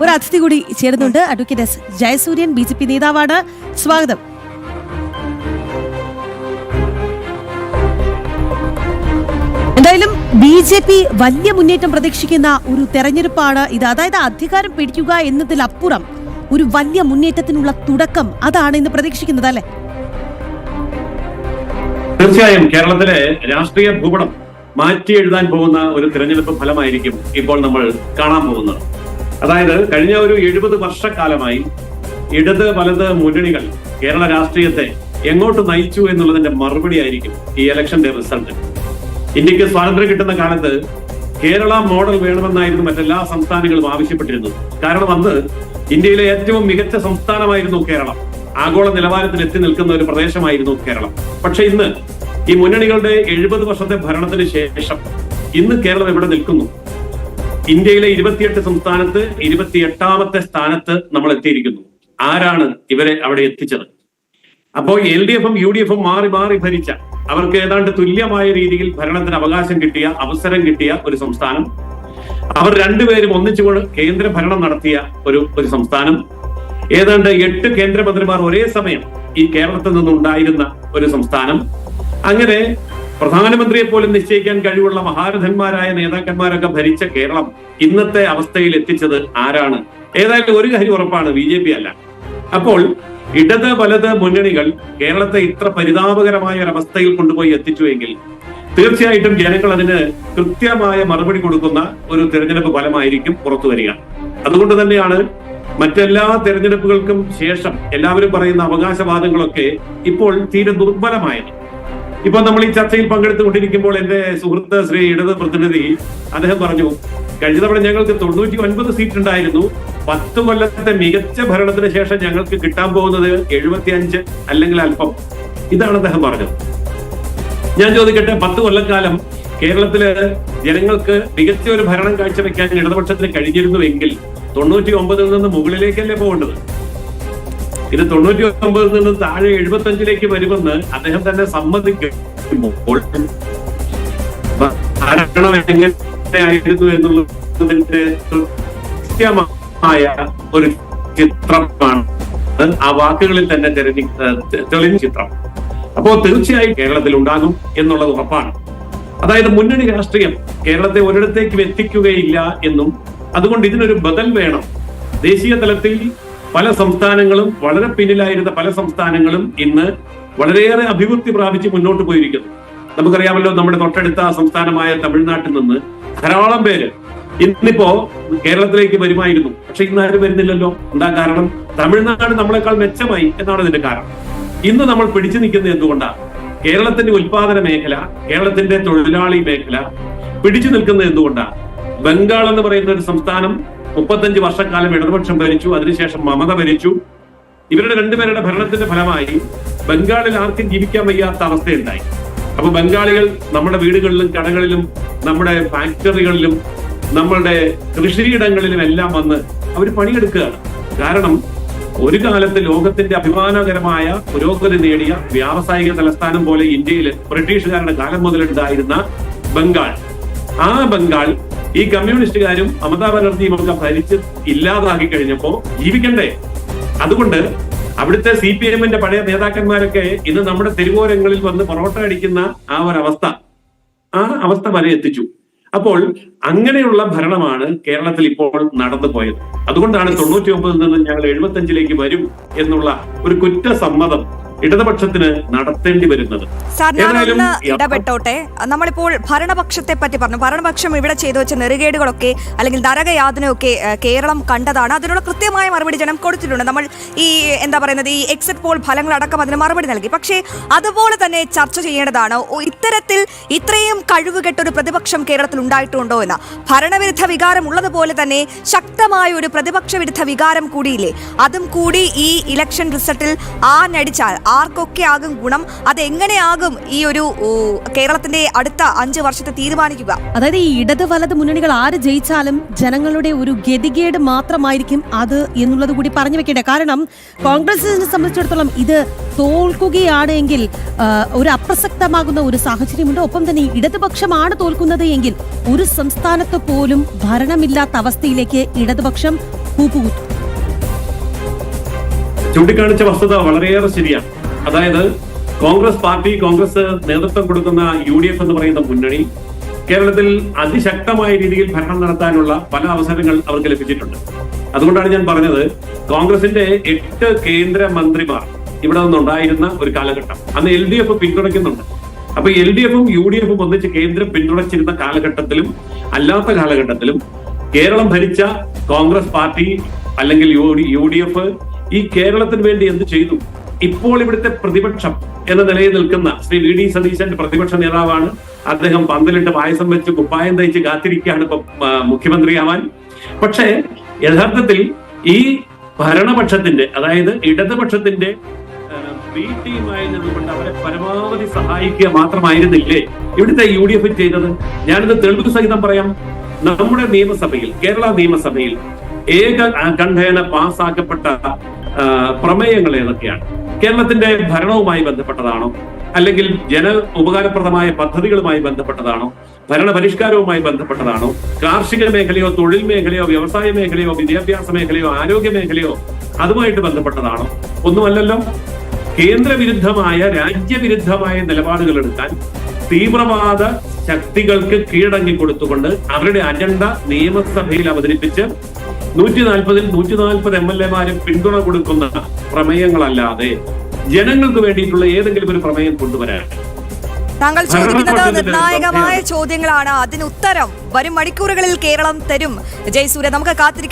ഒരു അതിഥി കൂടി ചേരുന്നുണ്ട്. അഡ്വക്കേറ്റ് എസ് ജയസൂര്യൻ, BJP നേതാവാണ്. സ്വാഗതം. എന്തായാലും BJP വലിയ മുന്നേറ്റം പ്രതീക്ഷിക്കുന്ന ഒരു തെരഞ്ഞെടുപ്പാണ് ഇത്. അതായത് അധികാരം പിടിക്കുക എന്നതിലപ്പുറം ഒരു വലിയ മുന്നേറ്റത്തിനുള്ള തുടക്കം അതാണ് ഇന്ന് പ്രതീക്ഷിക്കുന്നത്, അല്ലെ? തീർച്ചയായും കേരളത്തിലെ രാഷ്ട്രീയ ഭൂപടം മാറ്റി എഴുതാൻ പോകുന്ന ഒരു തിരഞ്ഞെടുപ്പ് ഫലമായിരിക്കും ഇപ്പോൾ നമ്മൾ കാണാൻ പോകുന്നത്. അതായത് കഴിഞ്ഞ ഒരു 70 വർഷക്കാലമായി ഇടത് വലത് മുന്നണികൾ കേരള രാഷ്ട്രീയത്തെ എങ്ങോട്ട് നയിച്ചു എന്നുള്ളതിന്റെ മറുപടി ആയിരിക്കും ഈ ഇലക്ഷന്റെ റിസൾട്ട്. ഇന്ത്യക്ക് സ്വാതന്ത്ര്യം കിട്ടുന്ന കാലത്ത് കേരള മോഡൽ വേണമെന്നായിരുന്നു മറ്റെല്ലാ സംസ്ഥാനങ്ങളും ആവശ്യപ്പെട്ടിരുന്നത്. കാരണം അന്ന് ഇന്ത്യയിലെ ഏറ്റവും മികച്ച സംസ്ഥാനമായിരുന്നു കേരളം. ആഗോള നിലവാരത്തിൽ എത്തി നിൽക്കുന്ന ഒരു പ്രദേശമായിരുന്നു കേരളം. പക്ഷെ ഇന്ന് ഈ മുന്നണികളുടെ 70 വർഷത്തെ ഭരണത്തിന് ശേഷം ഇന്ന് കേരളം എവിടെ നിൽക്കുന്നു? ഇന്ത്യയിലെ 28 സംസ്ഥാനത്ത് 28ാമത്തെ സ്ഥാനത്ത് നമ്മൾ എത്തിയിരിക്കുന്നു. ആരാണ് ഇവരെ അവിടെ എത്തിച്ചത്? അപ്പോൾ LDFും UDFും മാറി മാറി ഭരിച്ച, അവർക്ക് ഏതാണ്ട് തുല്യമായ രീതിയിൽ ഭരണത്തിന് അവകാശം കിട്ടിയ, അവസരം കിട്ടിയ ഒരു സംസ്ഥാനം, അവർ രണ്ടുപേരും ഒന്നിച്ചുകൊണ്ട് കേന്ദ്ര ഭരണം നടത്തിയ ഒരു സംസ്ഥാനം, ഏതാണ്ട് 8 കേന്ദ്രമന്ത്രിമാർ ഒരേ സമയം ഈ കേരളത്തിൽ നിന്നുണ്ടായിരുന്ന ഒരു സംസ്ഥാനം, അങ്ങനെ പ്രധാനമന്ത്രിയെ പോലും നിശ്ചയിക്കാൻ കഴിവുള്ള മഹാരഥന്മാരായ നേതാക്കന്മാരൊക്കെ ഭരിച്ച കേരളം ഇന്നത്തെ അവസ്ഥയിൽ എത്തിച്ചത് ആരാണ്? ഏതായാലും ഒരു കാര്യം ഉറപ്പാണ്, BJP അല്ല. അപ്പോൾ ഇടത് വലത് മുന്നണികൾ കേരളത്തെ ഇത്ര പരിതാപകരമായ ഒരവസ്ഥയിൽ കൊണ്ടുപോയി എത്തിച്ചുവെങ്കിൽ തീർച്ചയായിട്ടും ജനങ്ങൾ അതിന് കൃത്യമായ മറുപടി കൊടുക്കുന്ന ഒരു തെരഞ്ഞെടുപ്പ് ഫലമായിരിക്കും പുറത്തു വരിക. അതുകൊണ്ട് തന്നെയാണ് മറ്റെല്ലാ തെരഞ്ഞെടുപ്പുകൾക്കും ശേഷം എല്ലാവരും പറയുന്ന അവകാശവാദങ്ങളൊക്കെ ഇപ്പോൾ തീരെ ദുർബലമായത്. ഇപ്പൊ നമ്മൾ ഈ ചർച്ചയിൽ പങ്കെടുത്തുകൊണ്ടിരിക്കുമ്പോൾ എന്റെ സുഹൃത്ത് ശ്രീ ഇടത് പ്രതിനിധി അദ്ദേഹം പറഞ്ഞു, കഴിഞ്ഞ തവണ ഞങ്ങൾക്ക് 99 സീറ്റ് ഉണ്ടായിരുന്നു, 10 കൊല്ലത്തെ മികച്ച ഭരണത്തിന് ശേഷം ഞങ്ങൾക്ക് കിട്ടാൻ പോകുന്നത് 75 അല്ലെങ്കിൽ അല്പം. ഇതാണ് അദ്ദേഹം പറഞ്ഞത്. ഞാൻ ചോദിക്കട്ടെ, 10 കൊല്ലക്കാലം കേരളത്തില് ജനങ്ങൾക്ക് മികച്ച ഒരു ഭരണം കാഴ്ചവെക്കാൻ ഇടതുപക്ഷത്തിന് കഴിഞ്ഞിരുന്നുവെങ്കിൽ 99 നിന്ന് മുകളിലേക്കല്ലേ പോകേണ്ടത്? ഇത് 99 നിന്ന് താഴെ 75 വരുമെന്ന് അദ്ദേഹം തന്നെ സമ്മതിക്കുമ്പോൾ ഭരണം എങ്ങനെയായിരുന്നു എന്നുള്ളതിന്റെ കൃത്യമായ ഒരു ചിത്രമാണ് ആ വാക്കുകളിൽ തന്നെ തെളിഞ്ഞ ചിത്രം. അപ്പോ തീർച്ചയായും കേരളത്തിൽ ഉണ്ടാകും എന്നുള്ളത് ഉറപ്പാണ്. അതായത് മുന്നണി രാഷ്ട്രീയം കേരളത്തെ ഒരിടത്തേക്കും എത്തിക്കുകയില്ല എന്നും അതുകൊണ്ട് ഇതിനൊരു ബദൽ വേണം. ദേശീയ തലത്തിൽ പല സംസ്ഥാനങ്ങളും, വളരെ പിന്നിലായിരുന്ന പല സംസ്ഥാനങ്ങളും ഇന്ന് വളരെയേറെ അഭിവൃദ്ധി പ്രാപിച്ച് മുന്നോട്ട് പോയിരിക്കുന്നു. നമുക്കറിയാമല്ലോ, നമ്മുടെ തൊട്ടടുത്ത സംസ്ഥാനമായ തമിഴ്നാട്ടിൽ നിന്ന് ധാരാളം പേര് ഇന്നിപ്പോ കേരളത്തിലേക്ക് വരുമായിരുന്നു. പക്ഷെ ഇന്ന് ആരും വരുന്നില്ലല്ലോ. എന്താ കാരണം? തമിഴ്നാട് നമ്മളെക്കാൾ മെച്ചമായി എന്നാണ് ഇതിന്റെ കാരണം. ഇന്ന് നമ്മൾ പിടിച്ചു നിൽക്കുന്നത് എന്തുകൊണ്ടാണ്? കേരളത്തിന്റെ ഉൽപാദന മേഖല, കേരളത്തിന്റെ തൊഴിലാളി മേഖല പിടിച്ചു നിൽക്കുന്നത് എന്തുകൊണ്ടാണ്? ബംഗാൾ എന്ന് പറയുന്ന ഒരു സംസ്ഥാനം 35 വർഷക്കാലം ഇടതുപക്ഷം ഭരിച്ചു, അതിനുശേഷം മമത ഭരിച്ചു. ഇവരുടെ രണ്ടുപേരുടെ ഭരണത്തിന്റെ ഫലമായി ബംഗാളിൽ ആർക്കും ജീവിക്കാൻ വയ്യാത്ത അവസ്ഥയുണ്ടായി. അപ്പൊ ബംഗാളികൾ നമ്മുടെ വീടുകളിലും കടകളിലും നമ്മുടെ ഫാക്ടറികളിലും നമ്മളുടെ കൃഷിയിടങ്ങളിലും എല്ലാം വന്ന് അവർ പണിയെടുക്കുകയാണ്. കാരണം ഒരു കാലത്ത് ലോകത്തിന്റെ അഭിമാനകരമായ പുരോഗതി നേടിയ വ്യാവസായിക തലസ്ഥാനം പോലെ ഇന്ത്യയിൽ ബ്രിട്ടീഷുകാരുടെ കാലം മുതലുണ്ടായിരുന്ന ബംഗാൾ, ആ ബംഗാൾ ഈ കമ്മ്യൂണിസ്റ്റുകാരും മമതാ ബാനർജിയും ഒക്കെ ഭരിച്ച് ഇല്ലാതാക്കി കഴിഞ്ഞപ്പോ ജീവിക്കണ്ടേ? അതുകൊണ്ട് അവിടുത്തെ CPM-ന്റെ പഴയ നേതാക്കന്മാരൊക്കെ ഇന്ന് നമ്മുടെ തെരുവോരങ്ങളിൽ വന്ന് പൊറോട്ട അടിക്കുന്ന ആ അവസ്ഥ വരെ എത്തിച്ചു. അപ്പോൾ അങ്ങനെയുള്ള ഭരണമാണ് കേരളത്തിൽ ഇപ്പോൾ നടന്നു പോയത്. അതുകൊണ്ടാണ് 99 നിന്ന് ഞങ്ങൾ 75 വരും എന്നുള്ള ഒരു കുറ്റസമ്മതം ഇടതുപക്ഷത്തിന് നടത്തേണ്ടി വരുന്നത്. സാർ, ഞാനൊന്ന് ഇടപെട്ടോട്ടെ. നമ്മളിപ്പോൾ ഭരണപക്ഷത്തെ പറ്റി പറഞ്ഞു. ഭരണപക്ഷം ഇവിടെ ചെയ്തു വെച്ച നെറുകേടുകളൊക്കെ അല്ലെങ്കിൽ നരകയാതനയൊക്കെ കേരളം കണ്ടതാണ്. അതിനുള്ള കൃത്യമായ മറുപടി ജനം കൊടുത്തിട്ടുണ്ട്. നമ്മൾ ഈ ഈ എക്സിറ്റ് പോൾ ഫലങ്ങളടക്കം അതിന് മറുപടി നൽകി. പക്ഷേ അതുപോലെ തന്നെ ചർച്ച ചെയ്യേണ്ടതാണ്, ഇത്തരത്തിൽ ഇത്രയും കഴിവുകെട്ടൊരു പ്രതിപക്ഷം കേരളത്തിൽ ഉണ്ടായിട്ടുണ്ടോ എന്ന്. ഭരണവിരുദ്ധ വികാരം ഉള്ളതുപോലെ തന്നെ ശക്തമായ ഒരു പ്രതിപക്ഷ വിരുദ്ധ വികാരം കൂടിയില്ലേ? അതും കൂടി ഈ ഇലക്ഷൻ റിസൾട്ടിൽ ആഞ്ഞടിച്ചാൽ ആർക്കൊക്കെ ആകും ഗുണം? അതെങ്ങനെയാകും ഈ ഒരു കേരളത്തിന്റെ അടുത്ത 5 വർഷത്തെ തീരുമാനിക്കുക? അതായത് ഈ ഇടത് വലത് മുന്നണികൾ ആര് ജയിച്ചാലും ജനങ്ങളുടെ ഒരു ഗതികേട് മാത്രമായിരിക്കും അത് എന്നുള്ളത് കൂടി പറഞ്ഞു വെക്കേണ്ടത്. കാരണം കോൺഗ്രസിനെ സംബന്ധിച്ചിടത്തോളം ഇത് തോൽക്കുകയാണ് എങ്കിൽ ഒരു അപ്രസക്തമാകുന്ന ഒരു സാഹചര്യമുണ്ട്. ഒപ്പം തന്നെ ഇടതുപക്ഷമാണ് തോൽക്കുന്നത് എങ്കിൽ ഒരു സംസ്ഥാനത്ത് പോലും ഭരണമില്ലാത്ത അവസ്ഥയിലേക്ക് ഇടതുപക്ഷം കൂപ്പുകുത്തും. ചൂണ്ടിക്കാണിച്ച വസ്തുത വളരെയേറെ ശരിയാണ്. അതായത് കോൺഗ്രസ് നേതൃത്വം കൊടുക്കുന്ന UDF എന്ന് പറയുന്ന മുന്നണി കേരളത്തിൽ അതിശക്തമായ രീതിയിൽ ഭരണം നടത്താനുള്ള പല അവസരങ്ങൾ അവർക്ക് ലഭിച്ചിട്ടുണ്ട്. അതുകൊണ്ടാണ് ഞാൻ പറഞ്ഞത്, കോൺഗ്രസിന്റെ 8 കേന്ദ്ര മന്ത്രിമാർ ഇവിടെ നിന്നുണ്ടായിരുന്ന ഒരു കാലഘട്ടം അന്ന് LDF പിന്തുണയ്ക്കുന്നുണ്ട്. അപ്പൊ LDFും UDFും ഒന്നിച്ച് കേന്ദ്രം പിന്തുണച്ചിരുന്ന കാലഘട്ടത്തിലും അല്ലാത്ത കാലഘട്ടത്തിലും കേരളം ഭരിച്ച കോൺഗ്രസ് പാർട്ടി അല്ലെങ്കിൽ UDF ഈ കേരളത്തിന് വേണ്ടി എന്ത് ചെയ്തു? ഇപ്പോൾ ഇവിടുത്തെ പ്രതിപക്ഷം എന്ന നിലയിൽ നിൽക്കുന്ന ശ്രീ VD സതീശൻ പ്രതിപക്ഷ നേതാവാണ്. അദ്ദേഹം പന്തലിട്ട് പായസം വെച്ച് കുപ്പായം തയ്ച്ച് കാത്തിരിക്കുകയാണ് ഇപ്പൊ മുഖ്യമന്ത്രിയാവാൻ. പക്ഷേ യഥാർത്ഥത്തിൽ ഈ ഭരണപക്ഷത്തിന്റെ, അതായത് ഇടതുപക്ഷത്തിന്റെ ബി ടീമായി നിന്നുകൊണ്ട് അവരെ പരമാവധി സഹായിക്കുക മാത്രമായിരുന്നില്ലേ ഇവിടുത്തെ UDF ചെയ്തത്? ഞാനിത് തെളിവ് സഹിതം പറയാം. നമ്മുടെ നിയമസഭയിൽ, കേരള നിയമസഭയിൽ കണ്ഠേന പാസ്സാക്കപ്പെട്ട പ്രമേയങ്ങൾ ഏതൊക്കെയാണ്? കേരളത്തിന്റെ ഭരണവുമായി ബന്ധപ്പെട്ടതാണോ, അല്ലെങ്കിൽ ജന ഉപകാരപ്രദമായ പദ്ധതികളുമായി ബന്ധപ്പെട്ടതാണോ, ഭരണപരിഷ്കാരവുമായി ബന്ധപ്പെട്ടതാണോ, കാർഷിക മേഖലയോ തൊഴിൽ മേഖലയോ വ്യവസായ മേഖലയോ വിദ്യാഭ്യാസ മേഖലയോ ആരോഗ്യ മേഖലയോ അതുമായിട്ട് ബന്ധപ്പെട്ടതാണോ? ഒന്നുമല്ലല്ലോ. കേന്ദ്രവിരുദ്ധമായ രാജ്യവിരുദ്ധമായ നിലപാടുകൾ എടുക്കാൻ തീവ്രവാദ ശക്തികൾക്ക് കീഴടങ്ങി കൊടുത്തുകൊണ്ട് അവരുടെ അജണ്ട നിയമസഭയിൽ അവതരിപ്പിച്ച് 140-ൽ 140 MLA-മാരും പിന്തുണ കൊടുക്കുന്ന പ്രമേയങ്ങളല്ലാതെ ജനങ്ങൾക്ക് വേണ്ടിയിട്ടുള്ള ഏതെങ്കിലും ഒരു പ്രമേയം കൊണ്ടുവരാൻ താങ്കൾ ചോദിക്കുന്നത് നിർണായകമായ ചോദ്യങ്ങളാണ്. അതിന് ഉത്തരം വരും മണിക്കൂറുകളിൽ കേരളം തരും. ജയസൂര്യ, നമുക്ക് കാത്തിരിക്കാം.